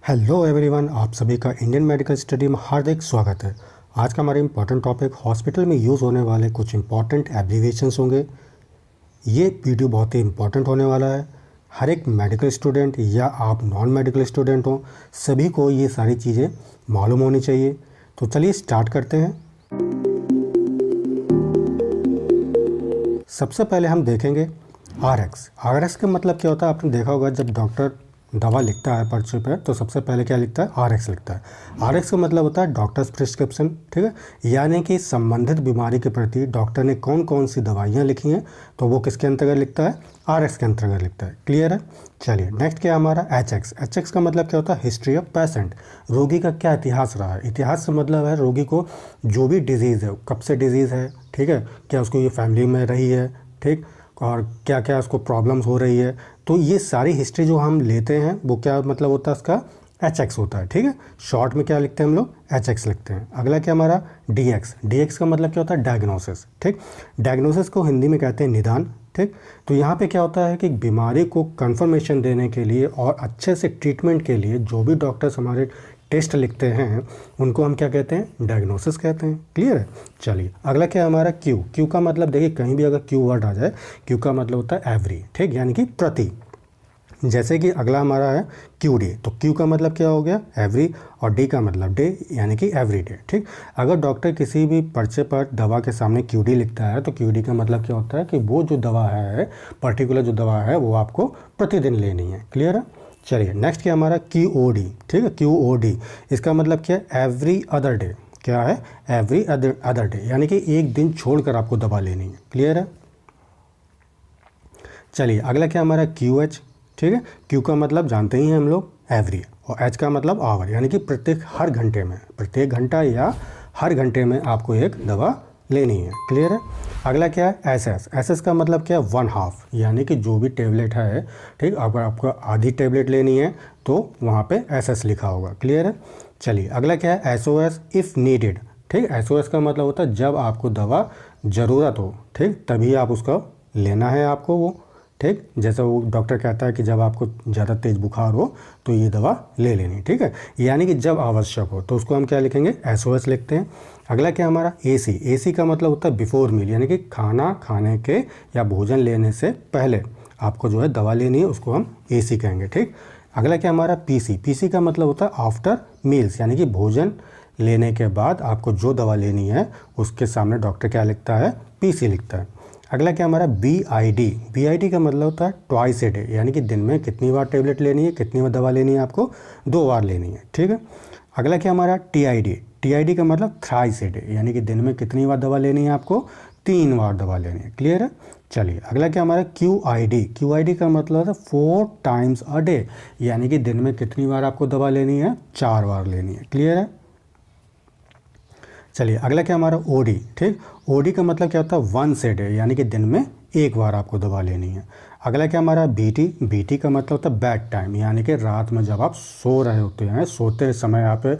Hello everyone, आप सभी का इंडियन मेडिकल स्टडी में हार्दिक स्वागत है। आज का हमारा इंपॉर्टेंट टॉपिक हॉस्पिटल में यूज़ होने वाले कुछ इंपॉर्टेंट एब्रीविएशंस होंगे। ये वीडियो बहुत ही इंपॉर्टेंट होने वाला है। हर एक मेडिकल स्टूडेंट या आप नॉन मेडिकल स्टूडेंट हो, सभी को ये सारी चीज़ें मालूम होनी चाहिए। तो चलिए स्टार्ट करते हैं। सबसे पहले हम देखेंगे RX। RX का मतलब क्या होता है, आपने देखा होगा जब डॉक्टर दवा लिखता है पर्चे पर तो सबसे पहले क्या लिखता है, RX लिखता है। RX का मतलब होता है डॉक्टर्स प्रिस्क्रिप्शन, ठीक है, यानी कि संबंधित बीमारी के प्रति डॉक्टर ने कौन कौन सी दवाइयाँ लिखी हैं तो वो किसके अंतर्गत लिखता है, RX के अंतर्गत लिखता है। क्लियर है। चलिए नेक्स्ट क्या हमारा HX। HX का मतलब क्या होता है, हिस्ट्री ऑफ पेशेंट, रोगी का क्या इतिहास रहा है। इतिहास से मतलब है रोगी को जो भी डिजीज़ है, कब से डिजीज़ है, ठीक है, क्या उसको ये फैमिली में रही है, ठीक, और क्या क्या उसको प्रॉब्लम्स हो रही है। तो ये सारी हिस्ट्री जो हम लेते हैं वो क्या मतलब होता है, उसका HX होता है। ठीक है, शॉर्ट में क्या लिखते हैं हम लोग, HX लिखते हैं। अगला क्या हमारा DX। DX का मतलब क्या होता है, डायग्नोसिस। ठीक, डायग्नोसिस को हिंदी में कहते हैं निदान। ठीक, तो यहाँ पे क्या होता है कि बीमारी को कंफर्मेशन देने के लिए और अच्छे से ट्रीटमेंट के लिए जो भी डॉक्टर्स हमारे टेस्ट लिखते हैं उनको हम क्या कहते हैं, डायग्नोसिस कहते हैं। क्लियर है। चलिए अगला क्या है हमारा Q। Q का मतलब देखिए कहीं भी अगर Q वर्ड आ जाए, Q का मतलब होता है एवरी, ठीक, यानी कि प्रति। जैसे कि अगला हमारा है QD, तो Q का मतलब क्या हो गया, एवरी, और D का मतलब डे, यानी कि एवरी डे। ठीक, अगर डॉक्टर किसी भी पर्चे पर दवा के सामने QD लिखता है तो QD का मतलब क्या होता है कि वो जो दवा है, पर्टिकुलर जो दवा है वो आपको प्रतिदिन लेनी है। क्लियर है। चलिए नेक्स्ट क्या हमारा QOD। ठीक है, QOD इसका मतलब क्या है, एवरी अदर डे। क्या है, एवरी अदर डे, यानी कि एक दिन छोड़कर आपको दवा लेनी है। क्लियर है। चलिए अगला क्या हमारा QH। ठीक है, Q का मतलब जानते ही हैं हम लोग, एवरी, और H का मतलब आवर, यानी कि प्रत्येक हर घंटे में, प्रत्येक घंटा या हर घंटे में आपको एक दवा लेनी है। क्लियर है। अगला क्या है SS। SS का मतलब क्या है, 1/2, यानी कि जो भी टेबलेट है, ठीक, अगर आपको आधी टेबलेट लेनी है तो वहाँ पे SS लिखा होगा। क्लियर है। चलिए अगला क्या है SOS, इफ़ नीडेड। ठीक, SOS का मतलब होता है जब आपको दवा ज़रूरत हो, ठीक, तभी आप उसका लेना है आपको वो। ठीक, जैसा वो डॉक्टर कहता है कि जब आपको ज़्यादा तेज़ बुखार हो तो ये दवा ले लेनी। ठीक है, यानी कि जब आवश्यक हो तो उसको हम क्या लिखेंगे, SOS लिखते हैं। अगला क्या हमारा AC। AC का मतलब होता है बिफोर मील, यानी कि खाना खाने के या भोजन लेने से पहले आपको जो है दवा लेनी है, उसको हम AC कहेंगे। ठीक, अगला क्या हमारा PC। PC का मतलब होता है आफ्टर मील्स, यानी कि भोजन लेने के बाद आपको जो दवा लेनी है उसके सामने डॉक्टर क्या लिखता है, PC लिखता है। अगला क्या हमारा BID। BID का मतलब होता है ट्वाइस ए डे, यानी कि दिन में कितनी बार टेबलेट लेनी है, कितनी बार दवा लेनी है, आपको 2 बार लेनी है। ठीक है। अगला क्या हमारा TID। TID का मतलब थ्राइस ए डे, यानी कि दिन में कितनी बार दवा लेनी है, आपको 3 बार दवा लेनी है। क्लियर है। चलिए अगला क्या हमारा QID। QID का मतलब है 4 टाइम्स अ डे, यानी कि दिन में कितनी बार आपको दवा लेनी है, 4 बार लेनी है। क्लियर है। चलिए अगला क्या हमारा OD। ठीक, OD का मतलब क्या होता है, 1 ए डे, यानी कि दिन में 1 बार आपको दवा लेनी है। अगला क्या हमारा BT। BT का मतलब होता है बेड टाइम, यानी कि रात में जब आप सो रहे होते हैं, सोते समय आप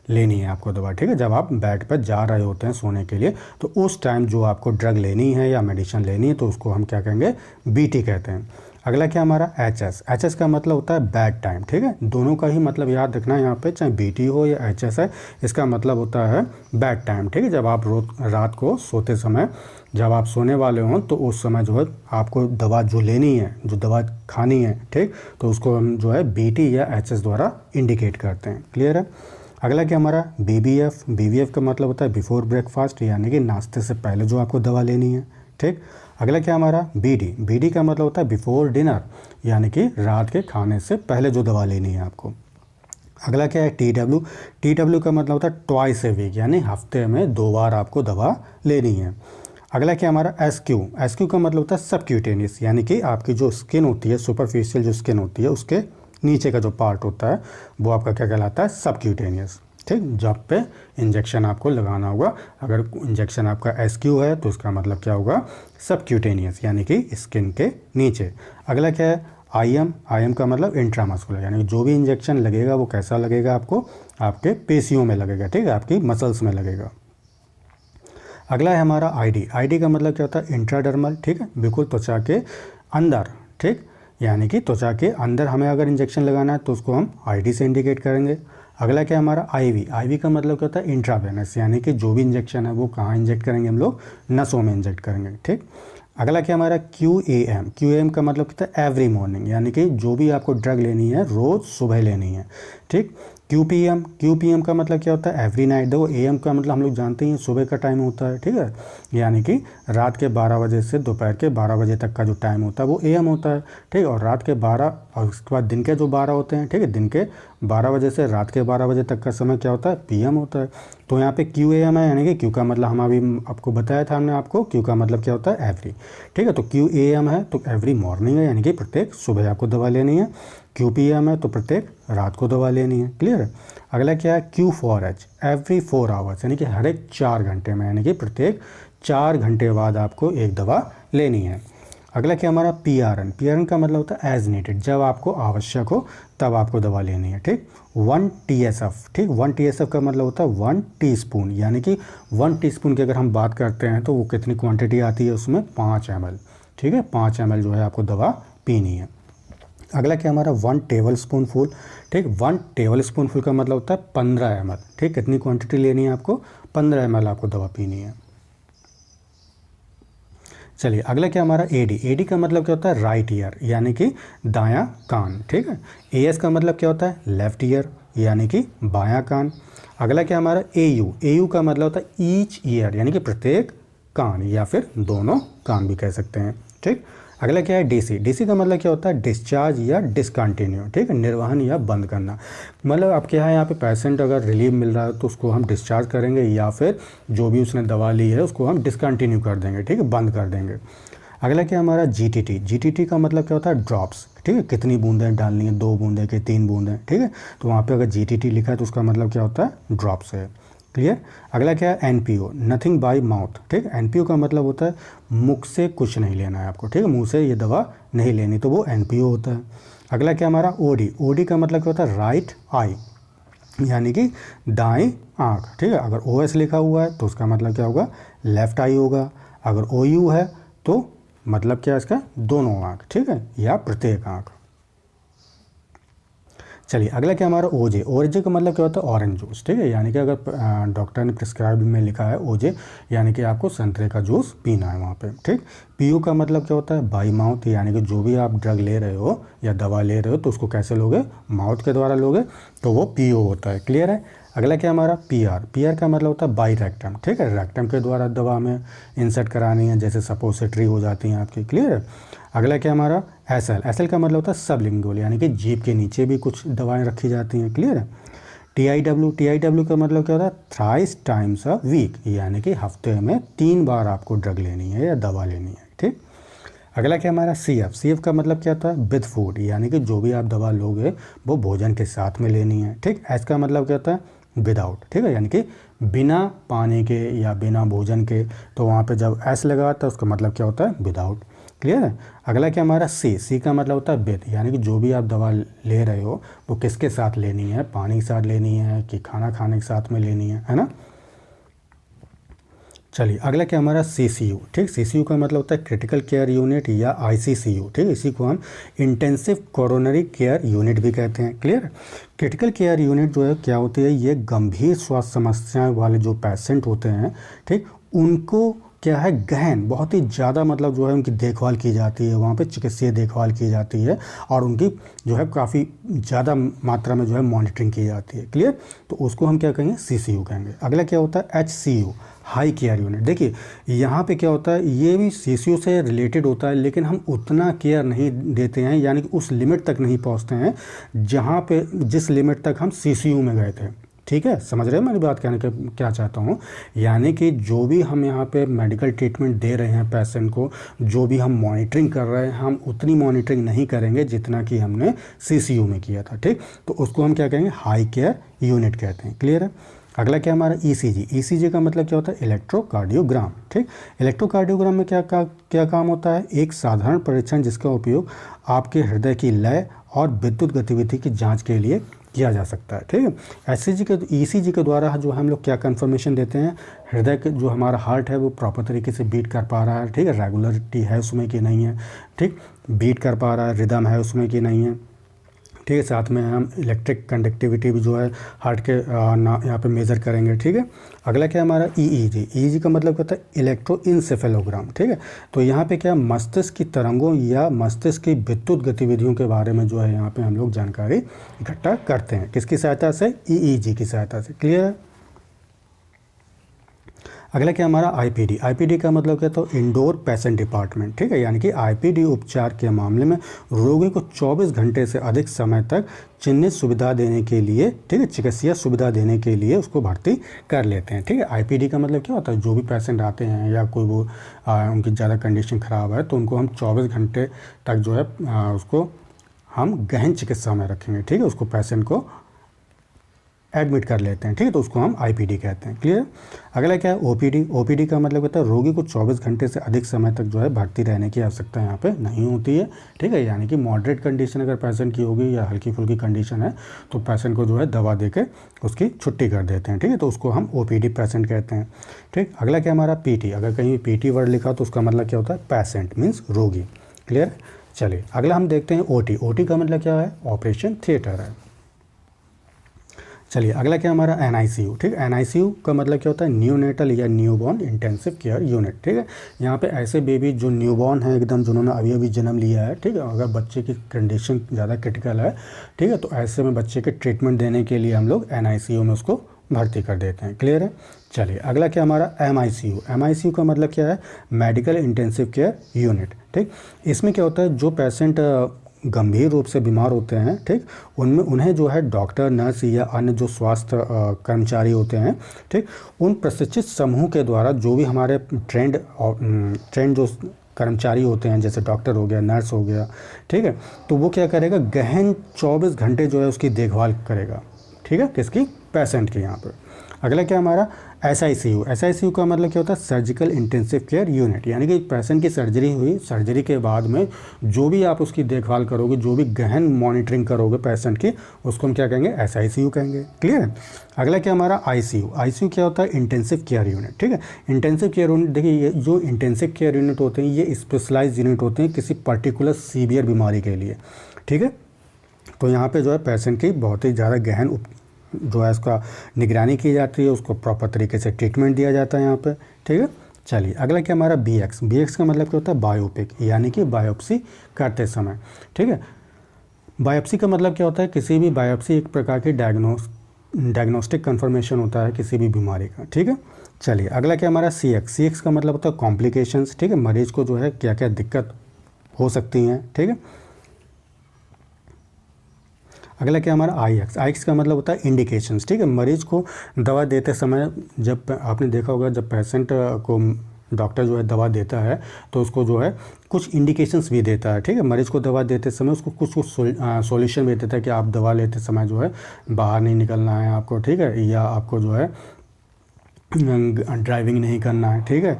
लेनी है आपको दवा। ठीक है, जब आप बेड पर जा रहे होते हैं सोने के लिए तो उस टाइम जो आपको ड्रग लेनी है या मेडिसिन लेनी है तो उसको हम क्या कहेंगे, BT कहते हैं। अगला क्या हमारा HS। HS का मतलब होता है बैड टाइम। ठीक है, दोनों का ही मतलब याद रखना है यहाँ पे, चाहे BT हो या HS है, इसका मतलब होता है बैड टाइम। ठीक है, जब आप रात को सोते समय, जब आप सोने वाले हों तो उस समय जो है आपको दवा जो लेनी है, जो दवा खानी है, ठीक, तो उसको हम जो है BT या HS द्वारा इंडिकेट करते हैं। क्लियर है। अगला क्या हमारा BBF। BBF का मतलब होता है बिफोर ब्रेकफास्ट, यानी कि नाश्ते से पहले जो आपको दवा लेनी है। ठीक, अगला क्या हमारा BD। BD का मतलब होता है बिफोर डिनर, यानी कि रात के खाने से पहले जो दवा लेनी है आपको। अगला क्या है TW। TW का मतलब होता है ट्वाइस ए वीक, यानी हफ्ते में 2 बार आपको दवा लेनी है। अगला क्या हमारा SQ। SQ का मतलब होता है सबक्यूटेनियस, यानी कि आपकी जो स्किन होती है, सुपरफिशियल जो स्किन होती है, उसके नीचे का जो पार्ट होता है वो आपका क्या कहलाता है, सबक्यूटेनियस। ठीक, जब पे इंजेक्शन आपको लगाना होगा, अगर इंजेक्शन आपका SQ है तो उसका मतलब क्या होगा, सबक्यूटेनियस, यानी कि स्किन के नीचे। अगला क्या है IM। IM का मतलब इंट्रामस्कुलर, यानी कि जो भी इंजेक्शन लगेगा वो कैसा लगेगा, आपको आपके पेशियों में लगेगा। ठीक है, आपकी मसल्स में लगेगा। अगला है हमारा ID। ID का मतलब क्या होता है, इंट्राडर्मल। ठीक है, बिल्कुल त्वचा के अंदर। ठीक, यानी कि त्वचा के अंदर हमें अगर इंजेक्शन लगाना है तो उसको हम आईडी से इंडिकेट करेंगे। अगला क्या हमारा आईवी, आईवी का मतलब क्या होता है इंट्रावेनस, यानी कि जो भी इंजेक्शन है वो कहाँ इंजेक्ट करेंगे हम लोग, नसों में इंजेक्ट करेंगे, ठीक। अगला क्या हमारा QAM, QAM का मतलब क्या होता है एवरी मॉर्निंग, यानी कि जो भी आपको ड्रग लेनी है रोज़ सुबह लेनी है, ठीक। QPM, QPM का मतलब क्या होता है एवरी नाइट। देखो AM का मतलब हम लोग जानते हैं सुबह का टाइम होता है, ठीक है, यानी कि रात के 12 बजे से दोपहर के 12 बजे तक का जो टाइम होता है वो AM होता है, ठीक। और रात के 12 और उसके बाद दिन के जो 12 होते हैं, ठीक है, दिन के 12 बजे से रात के 12 बजे तक का समय क्या होता है PM होता है। तो यहाँ पे QAM है, यानी कि Q का मतलब हम अभी आपको बताया था हमने आपको, Q का मतलब क्या होता है एवरी, ठीक है। तो QAM है तो एवरी मॉर्निंग है, यानी कि प्रत्येक सुबह आपको दवा लेनी है। QPM है तो प्रत्येक रात को दवा लेनी है, क्लियर है। अगला क्या है Q4H, एवरी 4 आवर्स, यानी कि हर एक 4 घंटे में, यानी कि प्रत्येक 4 घंटे बाद आपको एक दवा लेनी है। अगला क्या हमारा PRN, PRN का मतलब होता है एज नीडेड, जब आपको आवश्यक हो तब आपको दवा लेनी है, ठीक। 1 TSF, ठीक, 1 TSF का मतलब होता है 1 टीस्पून, यानी कि 1 टीस्पून की अगर हम बात करते हैं तो वो कितनी क्वांटिटी आती है उसमें 5 ml, ठीक है, 5 ml जो है आपको दवा पीनी है। अगला क्या हमारा 1 टेबल स्पून फुल, ठीक, 1 टेबल स्पून फुल का मतलब होता है 15 ml, ठीक, कितनी क्वांटिटी लेनी है आपको 15 ml आपको दवा पीनी है। चलिए अगला क्या हमारा AD का मतलब क्या होता है राइट ईयर, यानी कि दायां कान, ठीक है। AS का मतलब क्या होता है लेफ्ट ईयर, यानी कि बायां कान। अगला क्या हमारा AU का मतलब होता है ईच ईयर, यानी कि प्रत्येक कान या फिर दोनों कान भी कह सकते हैं, ठीक। अगला क्या है DC का मतलब क्या होता है डिस्चार्ज या डिसकंटिन्यू, ठीक है, निर्वहन या बंद करना। मतलब अब क्या है यहाँ पे पेशेंट अगर रिलीफ मिल रहा है तो उसको हम डिस्चार्ज करेंगे या फिर जो भी उसने दवा ली है उसको हम डिसकंटिन्यू कर देंगे, ठीक है, बंद कर देंगे। अगला क्या हमारा GTT का मतलब क्या होता है ड्रॉप्स, ठीक है, कितनी बूंदें डालनी है, 2 बूंदें कि 3 बूंदें, ठीक है। तो वहाँ पे अगर GTT लिखा है तो उसका मतलब क्या होता है ड्रॉप्स है, क्लियर। अगला क्या है NPO, नथिंग बाय माउथ, ठीक है, NPO का मतलब होता है मुख से कुछ नहीं लेना है आपको, ठीक है, मुंह से ये दवा नहीं लेनी, तो वो NPO होता है। अगला क्या हमारा OD का मतलब क्या होता है राइट आई, यानी कि दाएं आँख, ठीक है। अगर OS लिखा हुआ है तो उसका मतलब क्या होगा लेफ्ट आई होगा। अगर OU है तो मतलब क्या है इसका दोनों आँख, ठीक है, या प्रत्येक आँख। चलिए अगला क्या हमारा OJ का मतलब क्या होता है ऑरेंज जूस, ठीक है, यानी कि अगर डॉक्टर ने प्रिस्क्राइब में लिखा है OJ, यानी कि आपको संतरे का जूस पीना है वहाँ पे, ठीक। PU का मतलब क्या होता है बाई माउथ, यानी कि जो भी आप ड्रग ले रहे हो या दवा ले रहे हो तो उसको कैसे लोगे, माउथ के द्वारा लोगे, तो वो PO होता है, क्लियर है। अगला क्या हमारा PR का मतलब होता है बाई रेक्टम, ठीक है, रेक्टम के द्वारा दवा हमें इंसर्ट करानी है, जैसे सपोजिटरी हो जाती हैं आपकी, क्लियर है। अगला क्या हमारा SL का मतलब होता है सबलिंगुअल, यानी कि जीभ के नीचे भी कुछ दवाएं रखी जाती हैं, क्लियर है। TIW का मतलब क्या होता है थ्राइस टाइम्स अ वीक, यानी कि हफ्ते में 3 बार आपको ड्रग लेनी है या दवा लेनी है, ठीक। अगला क्या हमारा CF का मतलब क्या होता है विद फूड, यानी कि जो भी आप दवा लोगे वो भोजन के साथ में लेनी है, ठीक। S का मतलब क्या होता है विदाउट, ठीक है, यानी कि बिना पानी के या बिना भोजन के, तो वहाँ पे जब S लगा तो उसका मतलब क्या होता है विदाउट, क्लियर है। अगला क्या हमारा C का मतलब होता है विद, यानी कि जो भी आप दवा ले रहे हो वो किसके साथ लेनी है, पानी के साथ लेनी है कि खाना खाने के साथ में लेनी है ना। चलिए अगला क्या हमारा CCU, ठीक, CCU का मतलब होता है क्रिटिकल केयर यूनिट या ICCU, ठीक, इसी को हम इंटेंसिव कोरोनरी केयर यूनिट भी कहते हैं, क्लियर। क्रिटिकल केयर यूनिट जो है क्या होती है, ये गंभीर स्वास्थ्य समस्याएं वाले जो पेशेंट होते हैं, ठीक, उनको क्या है गहन बहुत ही ज़्यादा मतलब जो है उनकी देखभाल की जाती है, वहाँ पे चिकित्सीय देखभाल की जाती है और उनकी जो है काफ़ी ज़्यादा मात्रा में जो है मॉनिटरिंग की जाती है, क्लियर। तो उसको हम क्या कहेंगे CCU कहेंगे। अगला क्या होता है HCU, हाई केयर यूनिट। देखिए यहाँ पे क्या होता है, ये भी CCU से रिलेटेड होता है लेकिन हम उतना केयर नहीं देते हैं, यानी कि उस लिमिट तक नहीं पहुँचते हैं जहाँ पे जिस लिमिट तक हम CCU में गए थे, ठीक है, समझ रहे हैं मेरी बात कहने का क्या चाहता हूँ। यानी कि जो भी हम यहाँ पे मेडिकल ट्रीटमेंट दे रहे हैं पेशेंट को, जो भी हम मॉनिटरिंग कर रहे हैं, हम उतनी मॉनिटरिंग नहीं करेंगे जितना कि हमने CCU में किया था, ठीक। तो उसको हम क्या कहेंगे हाई केयर यूनिट कहते हैं, क्लियर है। अगला क्या हमारा ईसीजी। ईसीजी का मतलब क्या होता है? इलेक्ट्रोकार्डियोग्राम। ठीक, इलेक्ट्रोकार्डियोग्राम में क्या काम होता है? एक साधारण परीक्षण जिसका उपयोग आपके हृदय की लय और विद्युत गतिविधि की जांच के लिए किया जा सकता है। ठीक है, ईसीजी के द्वारा जो हम लोग क्या कंफर्मेशन देते हैं, हृदय के जो हमारा हार्ट है वो प्रॉपर तरीके से बीट कर पा रहा है। ठीक है, रेगुलरिटी है उसमें कि नहीं है, ठीक, बीट कर पा रहा है, रिदम है उसमें कि नहीं है। ठीक है, साथ में हम इलेक्ट्रिक कंडक्टिविटी भी जो है हार्ट के यहाँ पे मेज़र करेंगे। ठीक है, अगला क्या हमारा ईईजी। ईईजी का मतलब क्या होता है? इलेक्ट्रोइंसेफेलोग्राम। ठीक है, तो यहाँ पे क्या मस्तिष्क की तरंगों या मस्तिष्क की विद्युत गतिविधियों के बारे में जो है यहाँ पे हम लोग जानकारी इकट्ठा करते हैं। किसकी सहायता से? ईईजी की सहायता से। क्लियर है? अगला क्या हमारा आईपीडी। आईपीडी का मतलब क्या? तो इंडोर पेशेंट डिपार्टमेंट। ठीक है, यानी कि आईपीडी उपचार के मामले में रोगी को 24 घंटे से अधिक समय तक चिन्हित सुविधा देने के लिए, ठीक है, चिकित्सीय सुविधा देने के लिए उसको भर्ती कर लेते हैं। ठीक है, आईपीडी का मतलब क्या होता है? जो भी पेशेंट आते हैं या कोई वो उनकी ज़्यादा कंडीशन ख़राब है तो उनको हम 24 घंटे तक जो है उसको हम गहन चिकित्सा में रखेंगे। ठीक है, उसको पेशेंट को एडमिट कर लेते हैं। ठीक है, तो उसको हम आईपीडी कहते हैं। क्लियर? अगला क्या है? ओपीडी। ओपीडी का मतलब होता है रोगी को 24 घंटे से अधिक समय तक जो है भर्ती रहने की आवश्यकता यहाँ पे नहीं होती है। ठीक है, यानी कि मॉडरेट कंडीशन अगर पेशेंट की होगी या हल्की फुल्की कंडीशन है तो पेशेंट को जो है दवा दे के उसकी छुट्टी कर देते हैं। ठीक है, तो उसको हम ओपीडी पेशेंट कहते हैं। ठीक, अगला क्या हमारा पीटी। अगर कहीं पीटी वर्ड लिखा तो उसका मतलब क्या होता है? पेशेंट मीन्स रोगी। क्लियर? चलिए अगला हम देखते हैं ओटी। ओटी का मतलब क्या है? ऑपरेशन थिएटर है। चलिए अगला क्या हमारा एनआईसीयू। ठीक है, एनआईसीयू का मतलब क्या होता है? न्यूनेटल या न्यूबॉर्न इंटेंसिव केयर यूनिट। ठीक है, यहाँ पे ऐसे बेबी जो न्यूबॉर्न है एकदम, जिन्होंने अभी अभी जन्म लिया है, ठीक है, अगर बच्चे की कंडीशन ज़्यादा क्रिटिकल है, ठीक है, तो ऐसे में बच्चे के ट्रीटमेंट देने के लिए हम लोग एनआईसीयू में उसको भर्ती कर देते हैं। क्लियर है? चलिए अगला क्या हमारा एमआईसीयू। एमआईसीयू का मतलब क्या है? Medical intensive care unit. ठीक, इसमें क्या होता है? जो पेशेंट गंभीर रूप से बीमार होते हैं, ठीक, उनमें उन्हें जो है डॉक्टर, नर्स या अन्य जो स्वास्थ्य कर्मचारी होते हैं, ठीक, उन प्रशिक्षित समूह के द्वारा जो भी हमारे ट्रेंड जो कर्मचारी होते हैं, जैसे डॉक्टर हो गया, नर्स हो गया, ठीक है, तो वो क्या करेगा? गहन 24 घंटे जो है उसकी देखभाल करेगा। ठीक है, किसकी? पेशेंट की। यहाँ पर अगला क्या हमारा एसआईसीयू। एसआईसीयू का मतलब क्या होता है? सर्जिकल इंटेंसिव केयर यूनिट, यानी कि पेशेंट की सर्जरी हुई, सर्जरी के बाद में जो भी आप उसकी देखभाल करोगे, जो भी गहन मॉनिटरिंग करोगे पेशेंट की, उसको हम क्या कहेंगे? एसआईसीयू कहेंगे। क्लियर है? अगला क्या हमारा आईसीयू। आईसीयू क्या होता है? Intensive care unit. ठीक है, इंटेंसिव केयर यूनिट, देखिए ये जो इंटेंसिव केयर यूनिट होते हैं ये स्पेशलाइज यूनिट होते हैं किसी पर्टिकुलर सीवियर बीमारी के लिए। ठीक है, तो यहाँ पे जो है पेशेंट की बहुत ही ज़्यादा गहन जो है उसका निगरानी की जाती है, उसको प्रॉपर तरीके से ट्रीटमेंट दिया जाता है यहाँ पे। ठीक है, चलिए अगला क्या हमारा बीएक्स। बीएक्स का मतलब क्या होता है? बायोपिक, यानी कि बायोप्सी करते समय। ठीक है, बायोप्सी का मतलब क्या होता है? किसी भी बायोप्सी एक प्रकार की डायग्नोस्टिक कंफर्मेशन होता है किसी भी बीमारी का। ठीक है, चलिए अगला क्या हमारा सीएक्स। सीएक्स का मतलब होता है कॉम्प्लिकेशंस। ठीक है, मरीज को जो है क्या क्या दिक्कत हो सकती हैं। ठीक है, अगला क्या हमारा आईएक्स। आईएक्स का मतलब होता है इंडिकेशंस। ठीक है, मरीज को दवा देते समय, जब आपने देखा होगा जब पेशेंट को डॉक्टर जो है दवा देता है तो उसको जो है कुछ इंडिकेशंस भी देता है। ठीक है, मरीज को दवा देते समय उसको कुछ सॉल्यूशन भी देता है कि आप दवा लेते समय जो है बाहर नहीं निकलना है आपको। ठीक है, या आपको जो है ड्राइविंग नहीं करना है। ठीक है,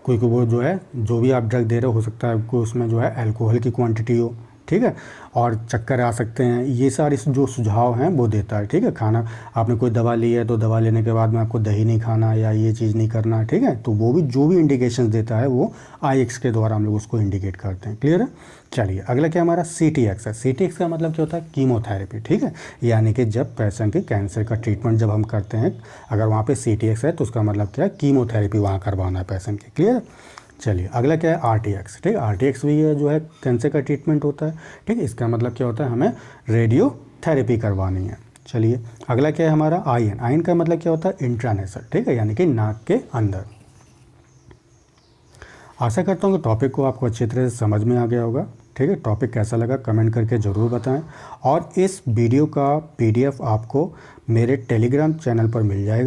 क्योंकि वो जो है जो भी आप ड्रग दे रहे हो सकता है आपको उसमें जो है अल्कोहल की क्वांटिटी हो। ठीक है, और चक्कर आ सकते हैं, ये सारे जो सुझाव हैं वो देता है। ठीक है, खाना आपने कोई दवा ली है तो दवा लेने के बाद में आपको दही नहीं खाना या ये चीज़ नहीं करना। ठीक है, तो वो भी जो भी इंडिकेशंस देता है वो आईएक्स के द्वारा हम लोग उसको इंडिकेट करते हैं। क्लियर है? चलिए अगला क्या हमारा सीटीएक्स है। सीटीएक्स का मतलब क्या होता है? कीमोथेरेपी। ठीक है, यानी कि जब पेशेंट के कैंसर का ट्रीटमेंट जब हम करते हैं, अगर वहाँ पर सीटीएक्स है तो उसका मतलब क्या है? कीमोथेरेपी वहाँ करवाना है पेशेंट की। क्लियर है? चलिए अगला क्या है? आरटीएक्स। ठीक है, आरटीएक्स भी है जो है कैंसर का ट्रीटमेंट होता है। ठीक है, इसका मतलब क्या होता है? हमें रेडियोथेरेपी करवानी है। चलिए अगला क्या है हमारा? आईएन। आईएन का मतलब क्या होता है? इंट्रानेसल। ठीक है, यानी कि नाक के अंदर। आशा करता हूँ कि टॉपिक को आपको अच्छी तरह से समझ में आ गया होगा। ठीक है, टॉपिक कैसा लगा कमेंट करके ज़रूर बताएं, और इस वीडियो का PDF आपको मेरे टेलीग्राम चैनल पर मिल जाएगा।